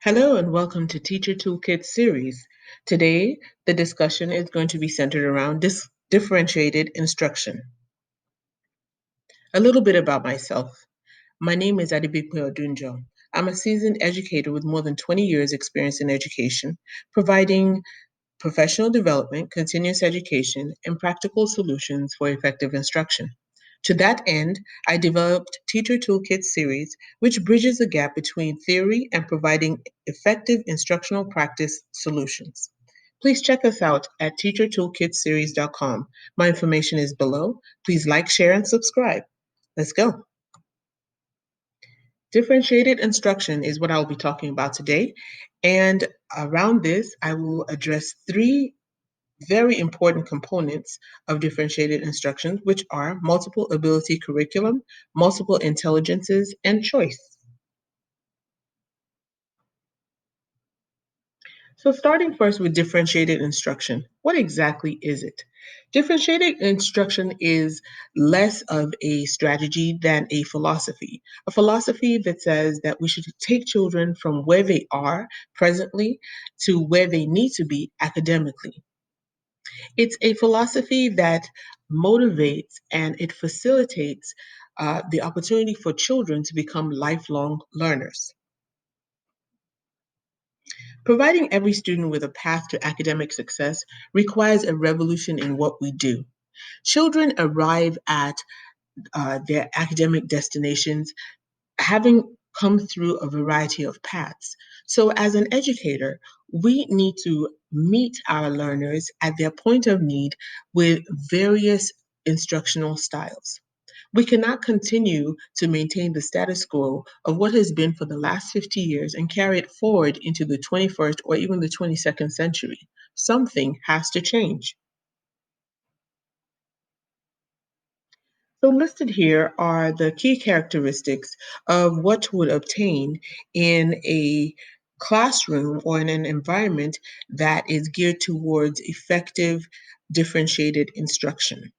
Hello and welcome to Teacher Toolkit Series. Today, the discussion is going to be centered around differentiated instruction. A little bit about myself. My name is Adibikwe Odunjo. I'm a seasoned educator with more than 20 years experience in education, providing professional development, continuous education, and practical solutions for effective instruction. To that end, I developed Teacher Toolkit Series, which bridges the gap between theory and providing effective instructional practice solutions. Please check us out at teachertoolkitseries.com. My information is below. Please like, share, and subscribe. Let's go. Differentiated instruction is what I'll be talking about today. And around this, I will address three very important components of differentiated instruction, which are multiple ability curriculum, multiple intelligences, and choice. So starting first with differentiated instruction, what exactly is it? Differentiated instruction is less of a strategy than a philosophy that says that we should take children from where they are presently to where they need to be academically. It's a philosophy that motivates and it facilitates the opportunity for children to become lifelong learners. Providing every student with a path to academic success requires a revolution in what we do. Children arrive at their academic destinations having come through a variety of paths. So, as an educator, we need to meet our learners at their point of need with various instructional styles. We cannot continue to maintain the status quo of what has been for the last 50 years and carry it forward into the 21st or even the 22nd century. Something has to change. So listed here are the key characteristics of what to would obtain in a classroom or in an environment that is geared towards effective differentiated instruction.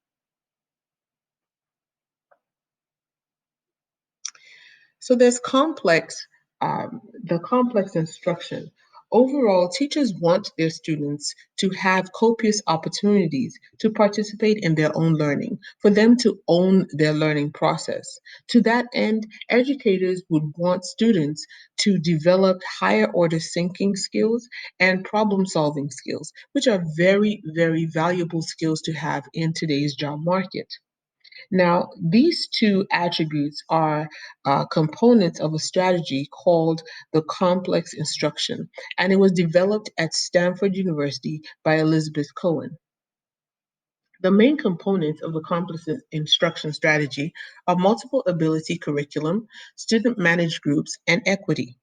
So there's the complex instruction. Overall, teachers want their students to have copious opportunities to participate in their own learning, for them to own their learning process. To that end, educators would want students to develop higher order thinking skills and problem solving skills, which are very, very valuable skills to have in today's job market. Now, these two attributes are components of a strategy called the complex instruction, and it was developed at Stanford University by Elizabeth Cohen. The main components of the complex instruction strategy are multiple ability curriculum, student managed groups, and equity.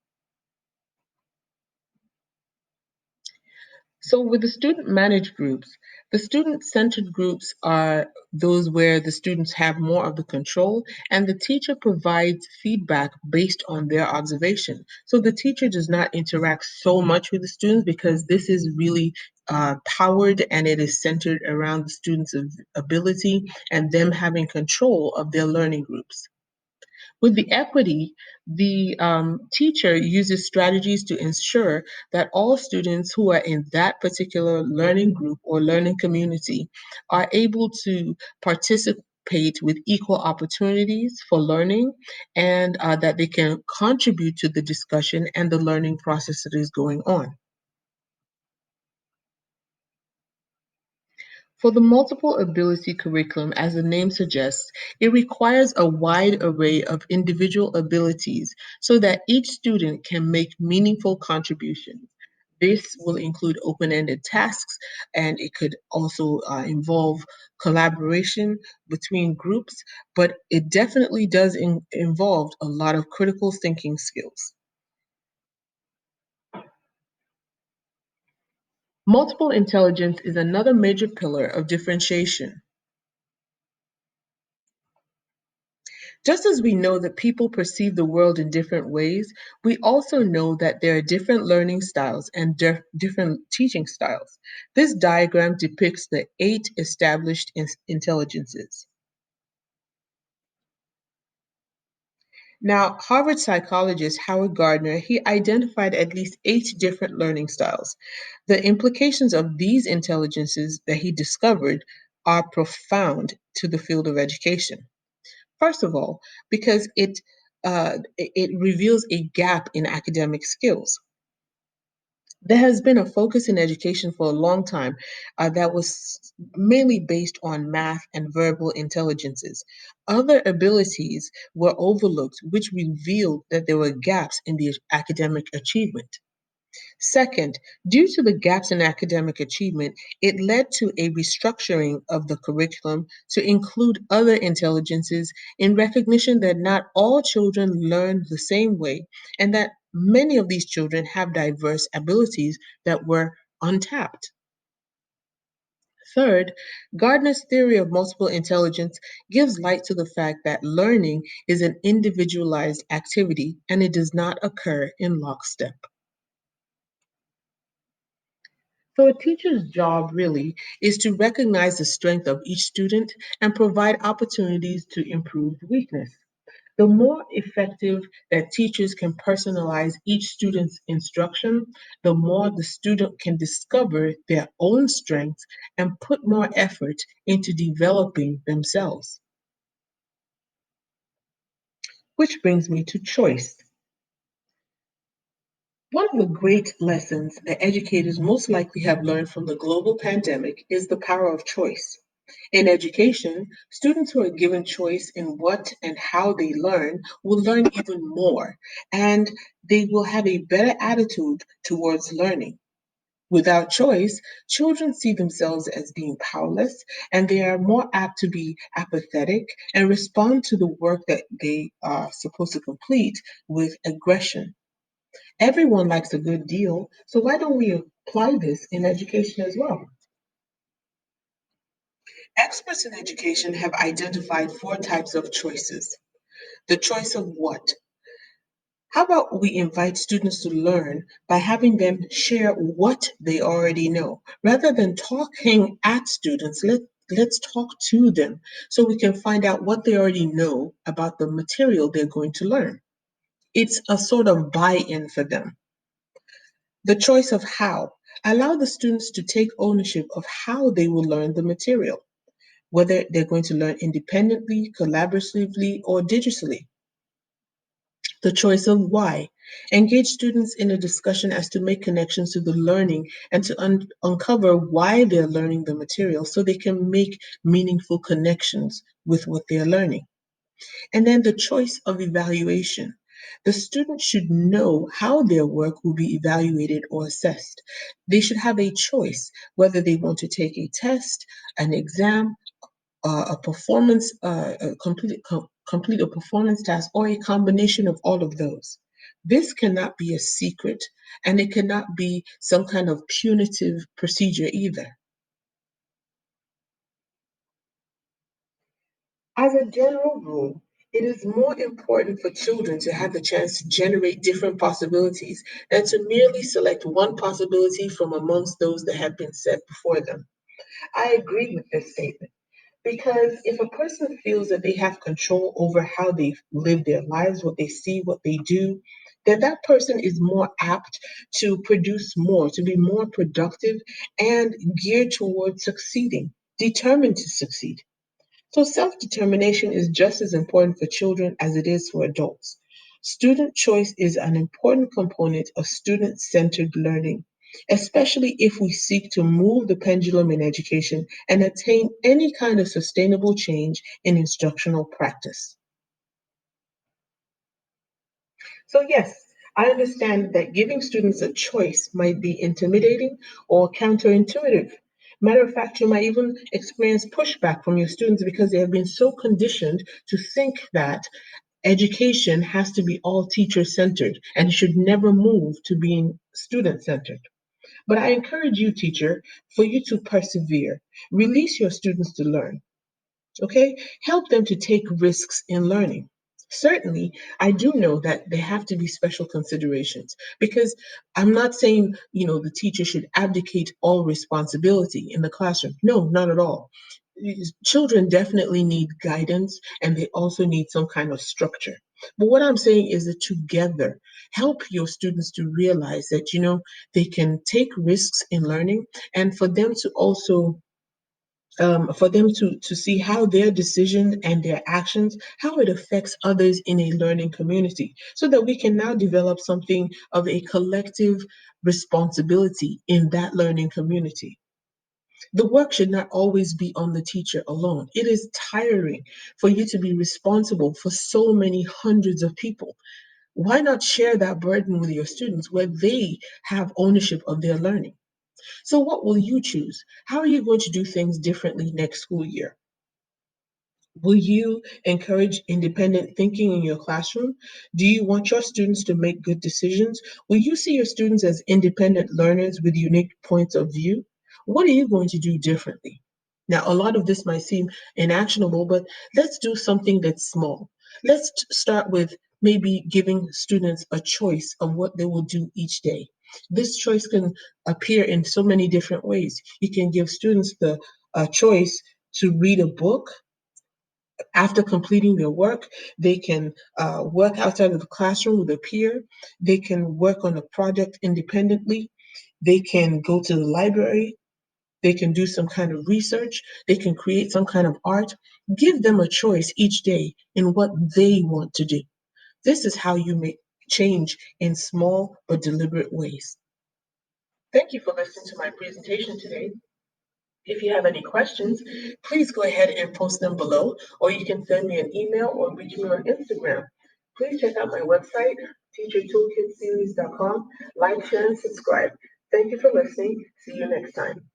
So with the student managed groups, the student centered groups are those where the students have more of the control and the teacher provides feedback based on their observation. So the teacher does not interact so much with the students because this is really powered and it is centered around the students' ability and them having control of their learning groups. With the equity, the teacher uses strategies to ensure that all students who are in that particular learning group or learning community are able to participate with equal opportunities for learning and that they can contribute to the discussion and the learning process that is going on. For the multiple ability curriculum, as the name suggests, it requires a wide array of individual abilities so that each student can make meaningful contributions. This will include open-ended tasks, and it could also involve collaboration between groups, but it definitely does involve a lot of critical thinking skills. Multiple intelligence is another major pillar of differentiation. Just as we know that people perceive the world in different ways, we also know that there are different learning styles and different teaching styles. This diagram depicts the 8 established intelligences. Now, Harvard psychologist Howard Gardner, he identified at least 8 different learning styles. The implications of these intelligences that he discovered are profound to the field of education. First of all, because it reveals a gap in academic skills. There has been a focus in education for a long time that was mainly based on math and verbal intelligences. Other abilities were overlooked, which revealed that there were gaps in the academic achievement. Second, due to the gaps in academic achievement, it led to a restructuring of the curriculum to include other intelligences in recognition that not all children learn the same way and that many of these children have diverse abilities that were untapped. Third, Gardner's theory of multiple intelligence gives light to the fact that learning is an individualized activity and it does not occur in lockstep. So, a teacher's job really is to recognize the strength of each student and provide opportunities to improve weakness. The more effective that teachers can personalize each student's instruction, the more the student can discover their own strengths and put more effort into developing themselves. Which brings me to choice. One of the great lessons that educators most likely have learned from the global pandemic is the power of choice. In education, students who are given choice in what and how they learn will learn even more, and they will have a better attitude towards learning. Without choice, children see themselves as being powerless, and they are more apt to be apathetic and respond to the work that they are supposed to complete with aggression. Everyone likes a good deal, so why don't we apply this in education as well? Experts in education have identified 4 types of choices. The choice of what? How about we invite students to learn by having them share what they already know? Rather than talking at students, let's talk to them so we can find out what they already know about the material they're going to learn. It's a sort of buy in for them. The choice of how. Allow the students to take ownership of how they will learn the material, whether they're going to learn independently, collaboratively, or digitally. The choice of why. Engage students in a discussion as to make connections to the learning and to uncover why they're learning the material so they can make meaningful connections with what they're learning. And then the choice of evaluation. The student should know how their work will be evaluated or assessed. They should have a choice whether they want to take a test, an exam, a performance, complete a performance task, or a combination of all of those. This cannot be a secret, and it cannot be some kind of punitive procedure either. As a general rule, it is more important for children to have the chance to generate different possibilities than to merely select one possibility from amongst those that have been set before them. I agree with this statement. Because if a person feels that they have control over how they live their lives, what they see, what they do, then that person is more apt to produce more, to be more productive and geared towards succeeding, determined to succeed. So self determination is just as important for children as it is for adults. Student choice is an important component of student centered learning, especially if we seek to move the pendulum in education and attain any kind of sustainable change in instructional practice. So, yes, I understand that giving students a choice might be intimidating or counterintuitive. Matter of fact, you might even experience pushback from your students because they have been so conditioned to think that education has to be all teacher centered and should never move to being student centered. But I encourage you, teacher, for you to persevere. Release your students to learn. Okay? Help them to take risks in learning. Certainly, I do know that there have to be special considerations because I'm not saying, the teacher should abdicate all responsibility in the classroom. No, not at all. Children definitely need guidance and they also need some kind of structure. But what I'm saying is that together, help your students to realize that, they can take risks in learning, and for them to also for them to see how their decisions and their actions, how it affects others in a learning community, so that we can now develop something of a collective responsibility in that learning community. The work should not always be on the teacher alone. It is tiring for you to be responsible for so many hundreds of people. Why not share that burden with your students where they have ownership of their learning? So, what will you choose? How are you going to do things differently next school year? Will you encourage independent thinking in your classroom? Do you want your students to make good decisions? Will you see your students as independent learners with unique points of view? What are you going to do differently? Now, a lot of this might seem inactionable, but let's do something that's small. Let's start with maybe giving students a choice of what they will do each day. This choice can appear in so many different ways. You can give students the choice to read a book after completing their work. They can work outside of the classroom with a peer. They can work on a project independently. They can go to the library. They can do some kind of research. They can create some kind of art. Give them a choice each day in what they want to do. This is how you make change in small but deliberate ways. Thank you for listening to my presentation today. If you have any questions, please go ahead and post them below, or you can send me an email or reach me on Instagram. Please check out my website, teachertoolkitseries.com. Like, share, and subscribe. Thank you for listening. See you next time.